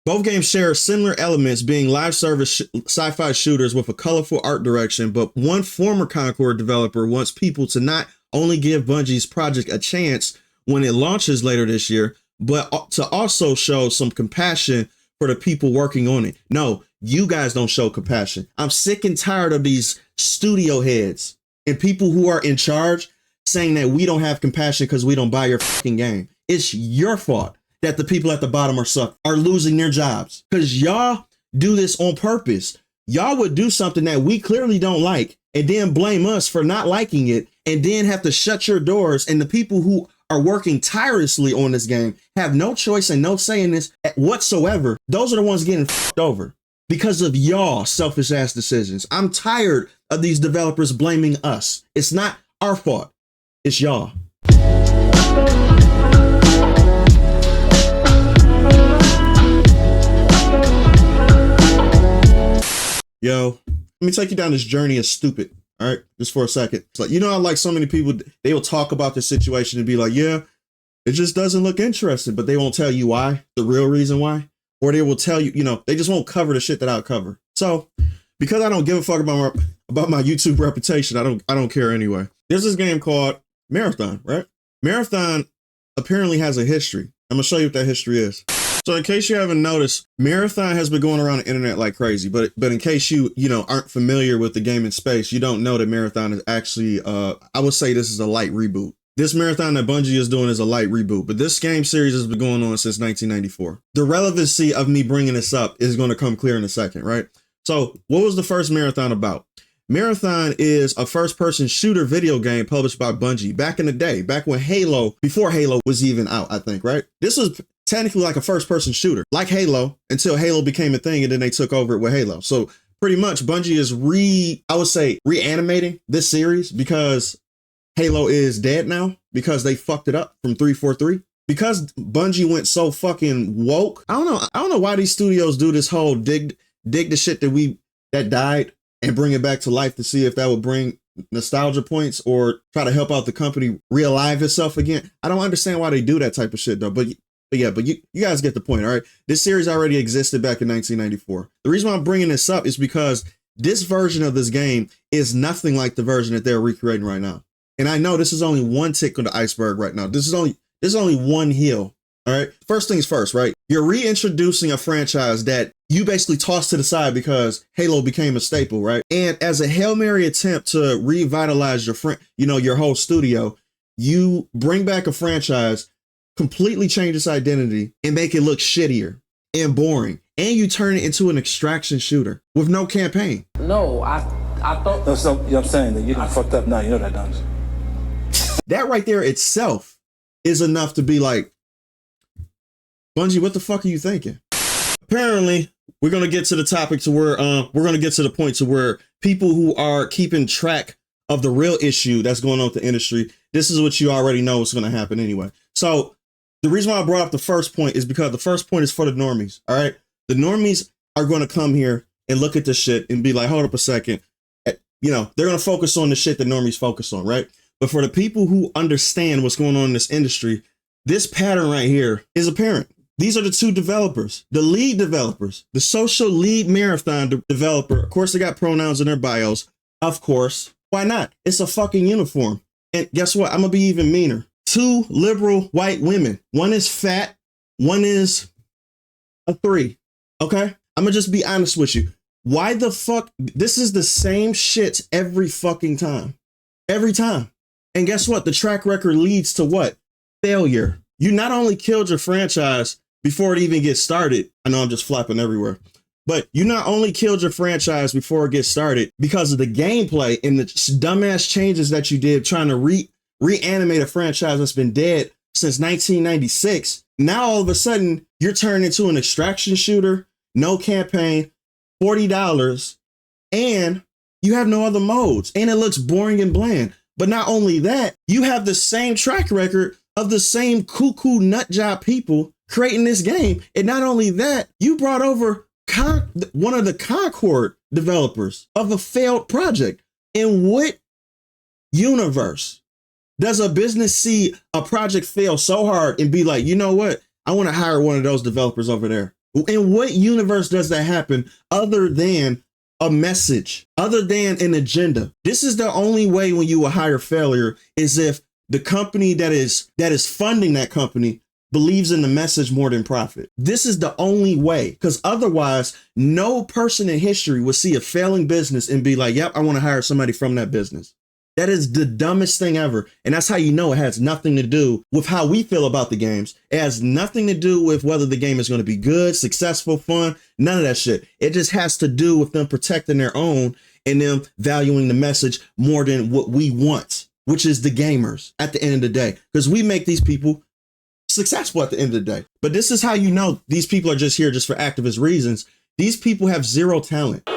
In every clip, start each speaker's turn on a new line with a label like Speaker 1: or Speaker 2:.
Speaker 1: Both games share similar elements, being live service sci-fi shooters with a colorful art direction, but one former Concord developer wants people to not only give Bungie's project a chance when it launches later this year, but to also show some compassion for the people working on it. No, you guys don't show compassion. I'm sick and tired of these studio heads and people who are in charge saying that we don't have compassion because we don't buy your fucking game. It's your fault that the people at the bottom are losing their jobs because y'all do this on purpose. Y'all would do something that we clearly don't like and then blame us for not liking it and then have to shut your doors. And the people who are working tirelessly on this game have no choice and no say in this whatsoever. Those are the ones getting fucked over because of y'all selfish ass decisions. I'm tired of these developers blaming us. It's not our fault. It's y'all. Yo, let me take you down this journey of stupid. All right, just for a second. It's like, you know, I like so many people, they will talk about the situation and be like, yeah, it just doesn't look interesting, but they won't tell you why, the real reason why, or they will tell you, you know, they just won't cover the shit that I'll cover. So because I don't give a fuck about my YouTube reputation, I don't care anyway. There's this game called Marathon, right? Marathon apparently has a history. I'm gonna show you what that history is. So in case you haven't noticed, Marathon has been going around the internet like crazy, but in case you aren't familiar with the gaming space, you don't know that Marathon is actually, I would say this is a light reboot. This Marathon that Bungie is doing is a light reboot, but this game series has been going on since 1994. The relevancy of me bringing this up is going to come clear in a second, right? So what was the first Marathon about? Marathon is a first-person shooter video game published by Bungie back in the day, back when before Halo was even out, I think, right? This was technically like a first-person shooter, like Halo, until Halo became a thing, and then they took over it with Halo. So pretty much Bungie is reanimating this series because Halo is dead now, because they fucked it up from 343. Because Bungie went so fucking woke. I don't know why these studios do this whole dig the shit that died and bring it back to life to see if that would bring nostalgia points or try to help out the company realive itself again. I don't understand why they do that type of shit though. But you guys get the point, all right? This series already existed back in 1994. The reason why I'm bringing this up is because this version of this game is nothing like the version that they're recreating right now. And I know this is only one tick on the iceberg right now. This is only one hill. All right. First things first, right? You're reintroducing a franchise that you basically tossed to the side because Halo became a staple, right? And as a Hail Mary attempt to revitalize your whole studio, you bring back a franchise, completely change its identity and make it look shittier and boring. And you turn it into an extraction shooter with no campaign.
Speaker 2: No, I thought.
Speaker 3: No, so, you know what I'm saying? That you done fucked up now. You know that, don't you?
Speaker 1: That right there itself is enough to be like, Bungie, what the fuck are you thinking? Apparently, we're going to get to the topic to where we're going to get to the point to where people who are keeping track of the real issue that's going on with the industry, this is what you already know is going to happen anyway. So the reason why I brought up the first point is because the first point is for the normies. All right. The normies are going to come here and look at this shit and be like, hold up a second. You know, they're going to focus on the shit that normies focus on. Right. But for the people who understand what's going on in this industry, this pattern right here is apparent. These are the two developers, the lead developers, the social lead Marathon developer. Of course, they got pronouns in their bios. Of course. Why not? It's a fucking uniform. And guess what? I'm going to be even meaner. Two liberal white women. One is fat. One is a 3. Okay? I'm going to just be honest with you. Why the fuck? This is the same shit every fucking time. Every time. And guess what? The track record leads to what? Failure. You not only killed your franchise before it even gets started. I know I'm just flapping everywhere. But you not only killed your franchise before it gets started because of the gameplay and the dumbass changes that you did trying to reanimate a franchise that's been dead since 1996. Now all of a sudden you're turned into an extraction shooter, no campaign, $40, and you have no other modes, and it looks boring and bland. But not only that, you have the same track record of the same cuckoo nut job people creating this game. And not only that, you brought over one of the Concord developers of a failed project. In what universe does a business see a project fail so hard and be like, you know what? I want to hire one of those developers over there. In what universe does that happen other than a message, other than an agenda? This is the only way when you will hire failure is if the company that is funding that company believes in the message more than profit. This is the only way, because otherwise, no person in history would see a failing business and be like, yep, I want to hire somebody from that business. That is the dumbest thing ever. And that's how you know it has nothing to do with how we feel about the games. It has nothing to do with whether the game is going to be good, successful, fun, none of that shit. It just has to do with them protecting their own and them valuing the message more than what we want, which is the gamers at the end of the day, because we make these people successful at the end of the day. But this is how you know these people are just here just for activist reasons. These people have zero talent.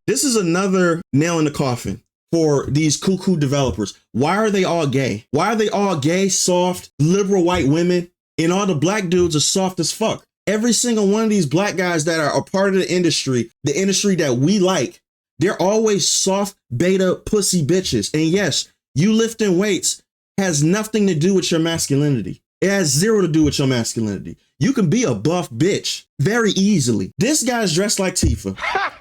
Speaker 1: This is another nail in the coffin for these cuckoo developers. Why are they all gay? Why are they all gay, soft, liberal white women? And all the black dudes are soft as fuck. Every single one of these black guys that are a part of the industry that we like, they're always soft beta pussy bitches. And yes, you lifting weights has nothing to do with your masculinity. It has zero to do with your masculinity. You can be a buff bitch very easily. This guy's dressed like Tifa.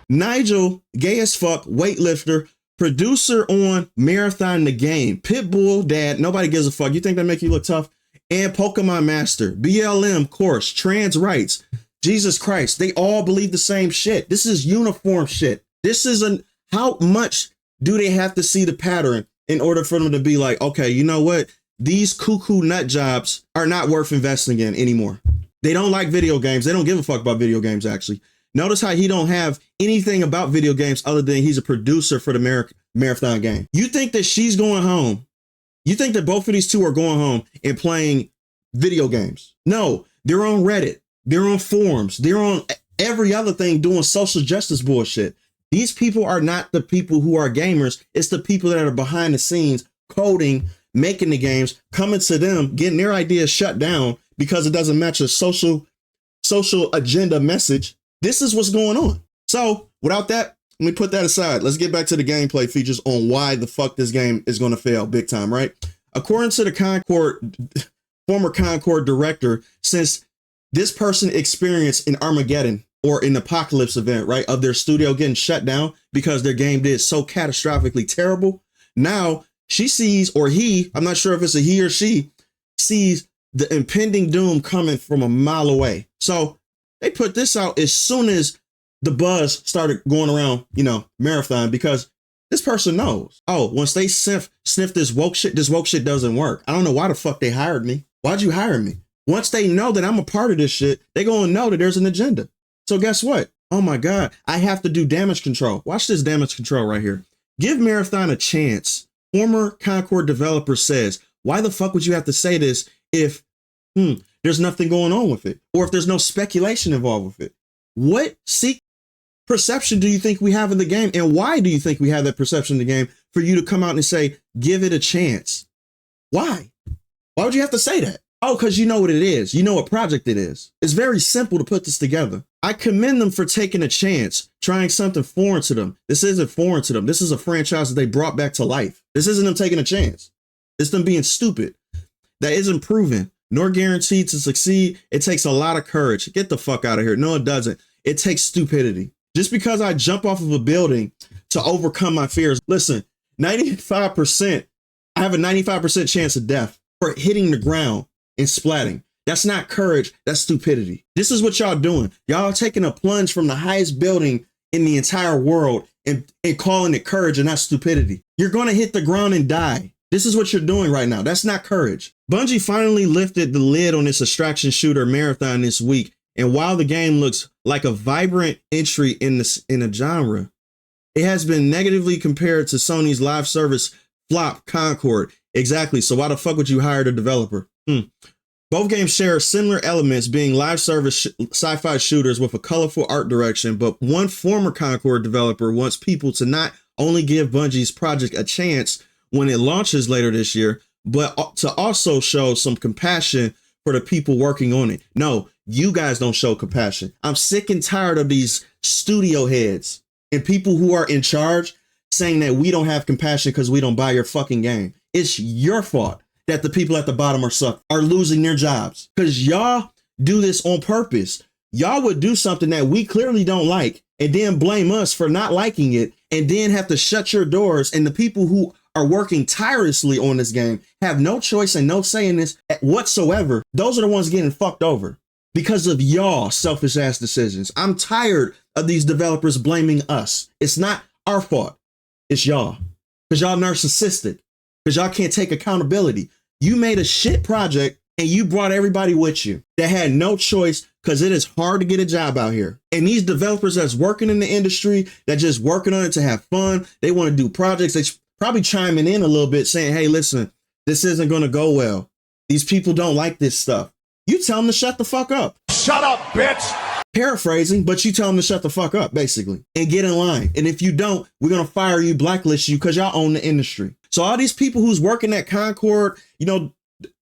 Speaker 1: Nigel, gay as fuck, weightlifter, producer on Marathon the Game, Pitbull dad, nobody gives a fuck. You think that make you look tough? And Pokemon Master, BLM course, trans rights, Jesus Christ. They all believe the same shit. This is uniform shit. This isn't, how much do they have to see the pattern in order for them to be like, okay, you know what? These cuckoo nut jobs are not worth investing in anymore. They don't like video games. They don't give a fuck about video games, actually. Notice how he don't have anything about video games other than he's a producer for the Marathon Game. You think that she's going home? You think that both of these two are going home and playing video games? No, they're on Reddit. They're on forums. They're on every other thing doing social justice bullshit. These people are not the people who are gamers. It's the people that are behind the scenes coding, making the games, coming to them, getting their ideas shut down because it doesn't match a social agenda message. This is what's going on. So without that, let me put that aside. Let's get back to the gameplay features on why the fuck this game is going to fail big time, right? According to the former Concord director, since this person experienced an Armageddon or an apocalypse event, right, of their studio getting shut down because their game did so catastrophically terrible, now she sees, or he, I'm not sure if it's a he or she, sees the impending doom coming from a mile away. So they put this out as soon as the buzz started going around, Marathon, because this person knows, oh, once they sniff this woke shit doesn't work. I don't know why the fuck they hired me. Why'd you hire me? Once they know that I'm a part of this shit, they're going to know that there's an agenda. So guess what? Oh my God, I have to do damage control. Watch this damage control right here. Give Marathon a chance. Former Concord developer says, why the fuck would you have to say this if there's nothing going on with it? Or if there's no speculation involved with it? What perception do you think we have in the game? And why do you think we have that perception in the game for you to come out and say, give it a chance? Why? Why would you have to say that? Oh, because you know what it is. You know what project it is. It's very simple to put this together. I commend them for taking a chance, trying something foreign to them. This isn't foreign to them. This is a franchise that they brought back to life. This isn't them taking a chance. It's them being stupid. That isn't proven nor guaranteed to succeed. It takes a lot of courage. Get the fuck out of here. No, it doesn't. It takes stupidity. Just because I jump off of a building to overcome my fears. Listen, 95%, I have a 95% chance of death for hitting the ground and splatting. That's not courage. That's stupidity. This is what y'all doing. Y'all taking a plunge from the highest building in the entire world and calling it courage and not stupidity. You're going to hit the ground and die. This is what you're doing right now. That's not courage. Bungie finally lifted the lid on this extraction shooter Marathon this week. And while the game looks like a vibrant entry in a genre, it has been negatively compared to Sony's live service flop Concord. Exactly. So why the fuck would you hire the developer? Both games share similar elements, being live service sci-fi shooters with a colorful art direction, but one former Concord developer wants people to not only give Bungie's project a chance when it launches later this year, but to also show some compassion for the people working on it. No, you guys don't show compassion. I'm sick and tired of these studio heads and people who are in charge saying that we don't have compassion because we don't buy your fucking game. It's your fault that the people at the bottom are losing their jobs because y'all do this on purpose. Y'all would do something that we clearly don't like and then blame us for not liking it and then have to shut your doors. And the people who are working tirelessly on this game have no choice and no say in this whatsoever. Those are the ones getting fucked over because of y'all selfish ass decisions. I'm tired of these developers blaming us. It's not our fault. It's y'all because y'all narcissistic because y'all can't take accountability. You made a shit project and you brought everybody with you that had no choice because it is hard to get a job out here. And these developers that's working in the industry, that just working on it to have fun, they want to do projects, they probably chiming in a little bit saying, hey, listen, this isn't going to go well. These people don't like this stuff. You tell them to shut the fuck up.
Speaker 4: Shut up, bitch.
Speaker 1: Paraphrasing, but you tell them to shut the fuck up, basically, and get in line. And if you don't, we're going to fire you, blacklist you because y'all own the industry. So all these people who's working at Concord,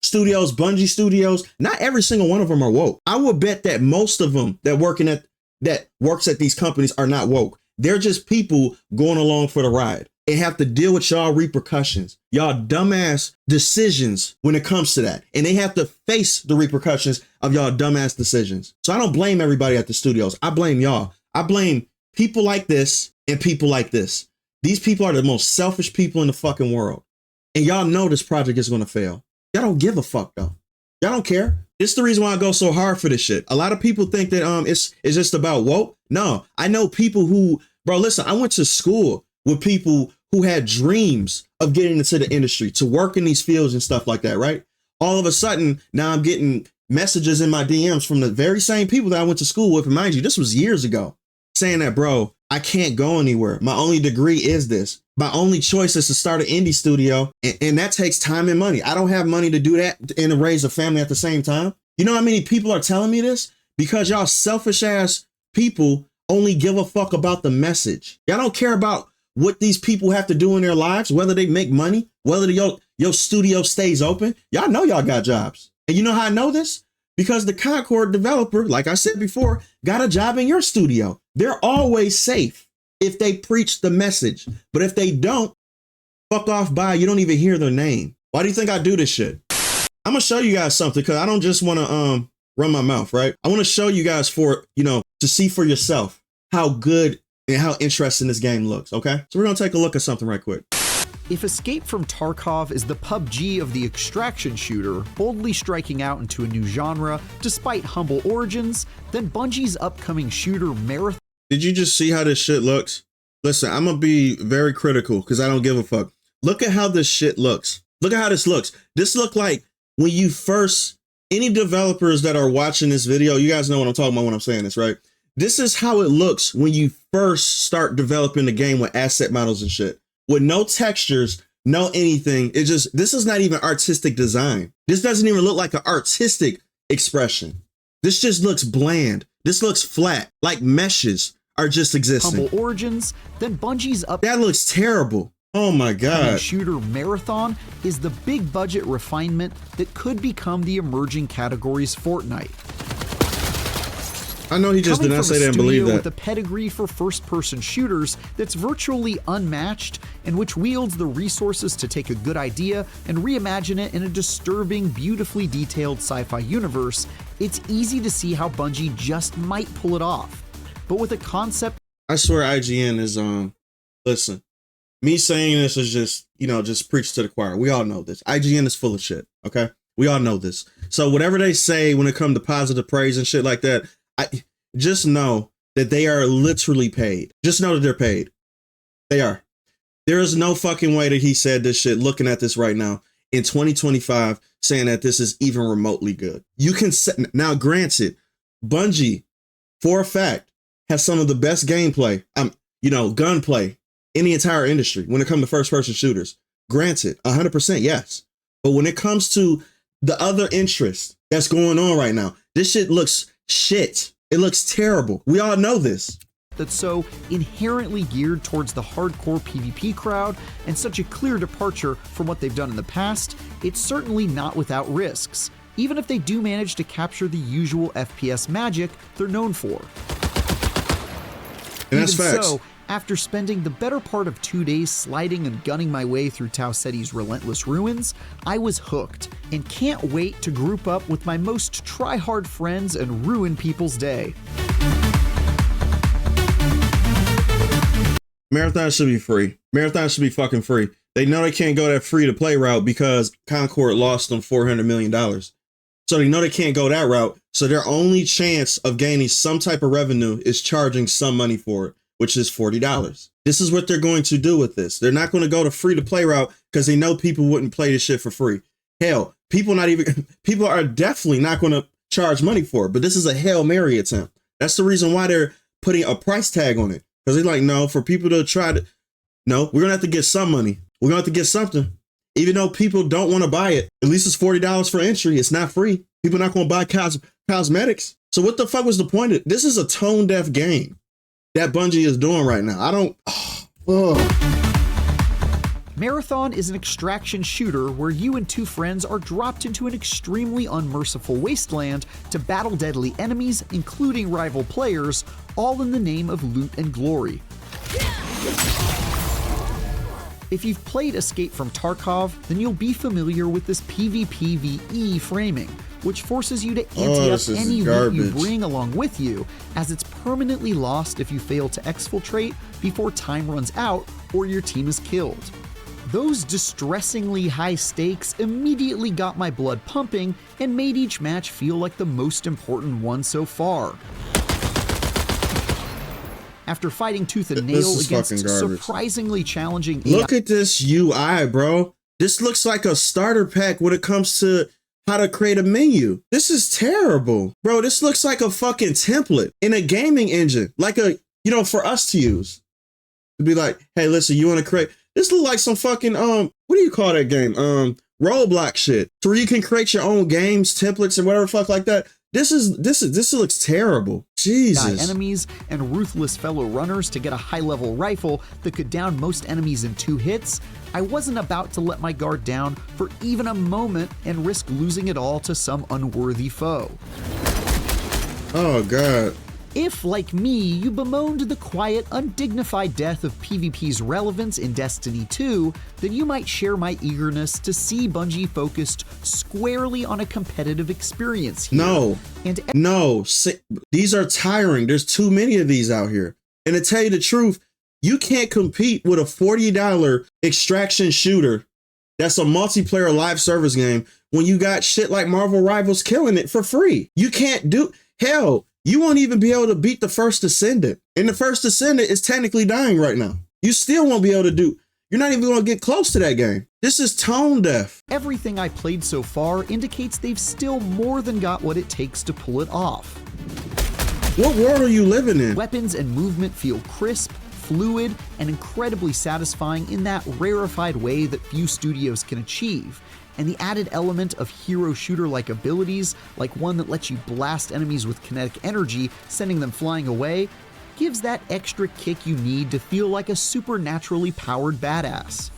Speaker 1: studios, Bungie studios, not every single one of them are woke. I would bet that most of them that works at these companies are not woke. They're just people going along for the ride and have to deal with y'all repercussions, y'all dumbass decisions when it comes to that. And they have to face the repercussions of y'all dumbass decisions. So I don't blame everybody at the studios. I blame y'all. I blame people like this and people like this. These people are the most selfish people in the fucking world. And y'all know this project is going to fail. Y'all don't give a fuck though. Y'all don't care. It's the reason why I go so hard for this shit. A lot of people think that it's just about woke. No, I know people who, bro, listen, I went to school with people who had dreams of getting into the industry, to work in these fields and stuff like that, right? All of a sudden, now I'm getting messages in my DMs from the very same people that I went to school with. And mind you, this was years ago, saying that, bro, I can't go anywhere. My only degree is this. My only choice is to start an indie studio. And that takes time and money. I don't have money to do that and to raise a family at the same time. You know how many people are telling me this? Because y'all selfish ass people only give a fuck about the message. Y'all don't care about what these people have to do in their lives, whether they make money, whether your studio stays open. Y'all know y'all got jobs. And you know how I know this? Because the Concord developer, like I said before, got a job in your studio. They're always safe if they preach the message. But if they don't, fuck off by, you don't even hear their name. Why do you think I do this shit? I'm going to show you guys something because I don't just want to run my mouth, right? I want to show you guys to see for yourself how good and how interesting this game looks, okay? So we're going to take a look at something right quick.
Speaker 5: If Escape from Tarkov is the PUBG of the extraction shooter, boldly striking out into a new genre despite humble origins, then Bungie's upcoming shooter Marathon.
Speaker 1: Did you just see how this shit looks? Listen, I'm going to be very critical because I don't give a fuck. Look at how this shit looks. Look at how this looks. This looked like when you first, any developers that are watching this video, you guys know what I'm talking about when I'm saying this, right? This is how it looks when you first start developing the game with asset models and shit. With no textures, no anything. This is not even artistic design. This doesn't even look like an artistic expression. This just looks bland. This looks flat, like meshes are just existing.
Speaker 5: Humble origins, then Bungie's up.
Speaker 1: That looks terrible. Oh my God.
Speaker 5: Shooter Marathon is the big budget refinement that could become the emerging category's Fortnite.
Speaker 1: I know he just did not say that and believe that.
Speaker 5: With a pedigree for first-person shooters that's virtually unmatched and which wields the resources to take a good idea and reimagine it in a disturbing, beautifully detailed sci-fi universe, it's easy to see how Bungie just might pull it off. But with a concept...
Speaker 1: I swear IGN is, listen, me saying this is just preach to the choir. We all know this. IGN is full of shit, okay? We all know this. So whatever they say when it comes to positive praise and shit like that, I just know that they are literally paid. Just know that they're paid. They are. There is no fucking way that he said this shit looking at this right now in 2025 saying that this is even remotely good. You can say, now granted, Bungie for a fact has some of the best gameplay, gunplay in the entire industry when it comes to first person shooters. Granted, 100% yes. But when it comes to the other interest that's going on right now, this shit looks shit. It looks terrible. We all know this.
Speaker 5: That's so inherently geared towards the hardcore PvP crowd and such a clear departure from what they've done in the past, it's certainly not without risks, even if they do manage to capture the usual FPS magic they're known for.
Speaker 1: And that's facts.
Speaker 5: So, After spending the better part of 2 days sliding and gunning my way through Tau Ceti's relentless ruins, I was hooked and can't wait to group up with my most try-hard friends and ruin people's day.
Speaker 1: Marathon should be free. Marathon should be fucking free. They know they can't go that free-to-play route because Concord lost them $400 million. So they know they can't go that route. So their only chance of gaining some type of revenue is charging some money for it, which is $40. This is what they're going to do with this. They're not going to go the free-to-play route because they know people wouldn't play this shit for free. Hell, people are definitely not going to charge money for it, but this is a Hail Mary attempt. That's the reason why they're putting a price tag on it. Because they're like, no, for people to try to, no, we're going to have to get some money. We're going to have to get something. Even though people don't want to buy it, at least it's $40 for entry. It's not free. People are not going to buy cosmetics. So what the fuck was the point of it? This is a tone-deaf game that Bungie is doing right now. I don't,
Speaker 5: Marathon is an extraction shooter where you and two friends are dropped into an extremely unmerciful wasteland to battle deadly enemies, including rival players, all in the name of loot and glory. If you've played Escape from Tarkov, then you'll be familiar with this PvPvE framing, which forces you to ante up any loot you bring along with you, as it's permanently lost if you fail to exfiltrate before time runs out or your team is killed. Those distressingly high stakes immediately got my blood pumping and made each match feel like the most important one so far. After fighting tooth and nail against surprisingly challenging AI.
Speaker 1: Look at this UI, bro. This looks like a starter pack when it comes to how to create a menu. This is terrible. Bro, this looks like a fucking template in a gaming engine. Like a, you know, for us to use. To be like, hey, listen, you want to create, this look like some fucking, what do you call that game? Roblox shit. So where you can create your own games, templates, and whatever fuck like that. This looks terrible. Jesus.
Speaker 5: Enemies and ruthless fellow runners to get a high-level rifle that could down most enemies in 2 hits. I wasn't about to let my guard down for even a moment and risk losing it all to some unworthy foe.
Speaker 1: Oh God.
Speaker 5: If, like me, you bemoaned the quiet, undignified death of PvP's relevance in Destiny 2, then you might share my eagerness to see Bungie focused squarely on a competitive experience here.
Speaker 1: No, these are tiring. There's too many of these out here. And to tell you the truth, you can't compete with a $40 extraction shooter that's a multiplayer live service game when you got shit like Marvel Rivals killing it for free. You can't do, hell, you won't even be able to beat the First Descendant. And the First Descendant is technically dying right now. You still won't be able to do, you're not even going to get close to that game. This is tone deaf.
Speaker 5: Everything I played so far indicates they've still more than got what it takes to pull it off.
Speaker 1: What world are you living in?
Speaker 5: Weapons and movement feel crisp, fluid, and incredibly satisfying in that rarefied way that few studios can achieve. And the added element of hero shooter-like abilities, like one that lets you blast enemies with kinetic energy, sending them flying away, gives that extra kick you need to feel like a supernaturally powered badass.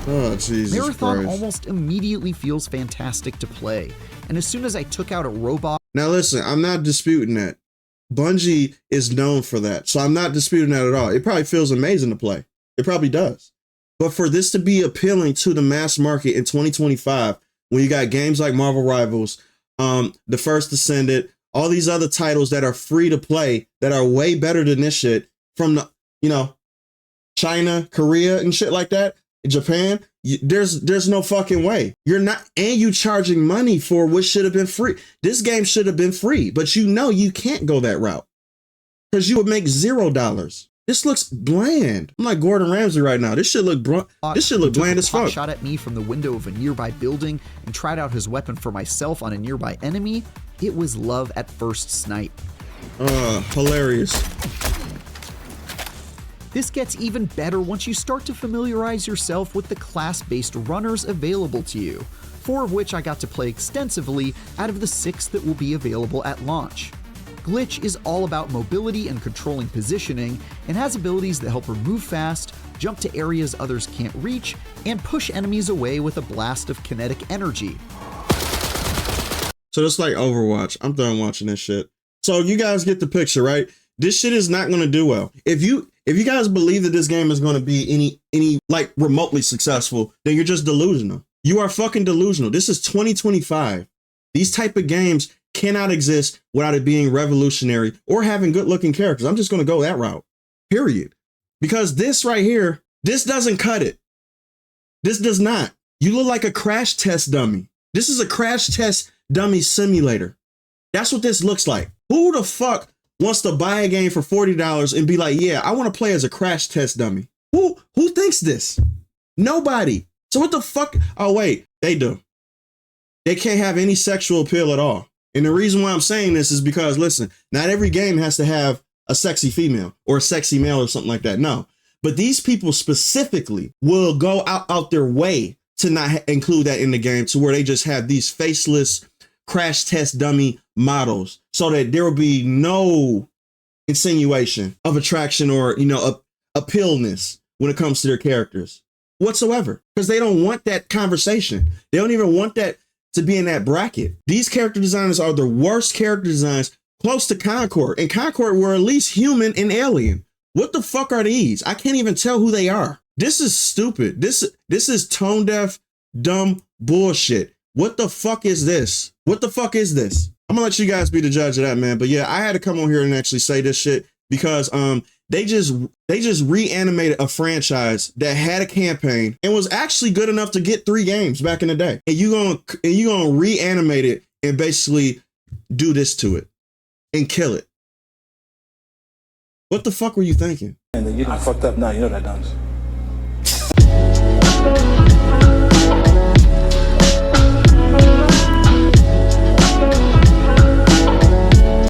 Speaker 1: Oh, Jesus
Speaker 5: Marathon
Speaker 1: Christ.
Speaker 5: almost immediately feels fantastic to play, and as soon as I took out a robot...
Speaker 1: Now listen, I'm not disputing that. Bungie is known for that, so I'm not disputing that at all. It probably feels amazing to play. It probably does. But for this to be appealing to the mass market in 2025, when you got games like Marvel Rivals, The First Descendant, all these other titles that are free to play that are way better than this shit from the, you know, China, Korea and shit like that, Japan, there's no fucking way. You're not, and you charging money for what should have been free. This game should have been free, but you know you can't go that route because you would make $0. This looks bland. I'm like Gordon Ramsay right now. This shit look bland as fuck.
Speaker 5: Shot at me from the window of a nearby building and tried out his weapon for myself on a nearby enemy. It was love at first snipe.
Speaker 1: Hilarious.
Speaker 5: This gets even better once you start to familiarize yourself with the class-based runners available to you, 4 of which I got to play extensively out of the 6 that will be available at launch. Glitch is all about mobility and controlling positioning, and has abilities that help her move fast, jump to areas others can't reach, and push enemies away with a blast of kinetic energy.
Speaker 1: So it's like Overwatch. I'm done watching this shit. So you guys get the picture, right? This shit is not gonna do well. If you guys believe that this game is gonna be any like remotely successful, then you're just delusional. You are fucking delusional. This is 2025. These type of games cannot exist without it being revolutionary or having good looking characters. I'm just gonna go that route. Period. Because this right here, this doesn't cut it. This does not. You look like a crash test dummy. This is a crash test dummy simulator. That's what this looks like. Who the fuck wants to buy a game for $40 and be like, yeah, I want to play as a crash test dummy? Who thinks this? Nobody. So what the fuck? Oh, wait, they do. They can't have any sexual appeal at all. And the reason why I'm saying this is because, listen, not every game has to have a sexy female or a sexy male or something like that. No. But these people specifically will go out their way to not include that in the game, to where they just have these faceless crash test dummy models, so that there will be no insinuation of attraction or, you know, appealness when it comes to their characters whatsoever, because they don't want that conversation. They don't even want that to be in that bracket. These character designers are the worst character designs close to Concord, and Concord were at least human and alien. What the fuck are these? I can't even tell who they are. This is stupid. This is tone deaf, dumb bullshit. What the fuck is this? What the fuck is this? I'm gonna let you guys be the judge of that, man. But yeah, I had to come on here and actually say this shit because they just reanimated a franchise that had a campaign and was actually good enough to get 3 games back in the day. And you gonna reanimate it and basically do this to it and kill it. What the fuck were you thinking?
Speaker 3: And you done fucked up now, you know that, don't you?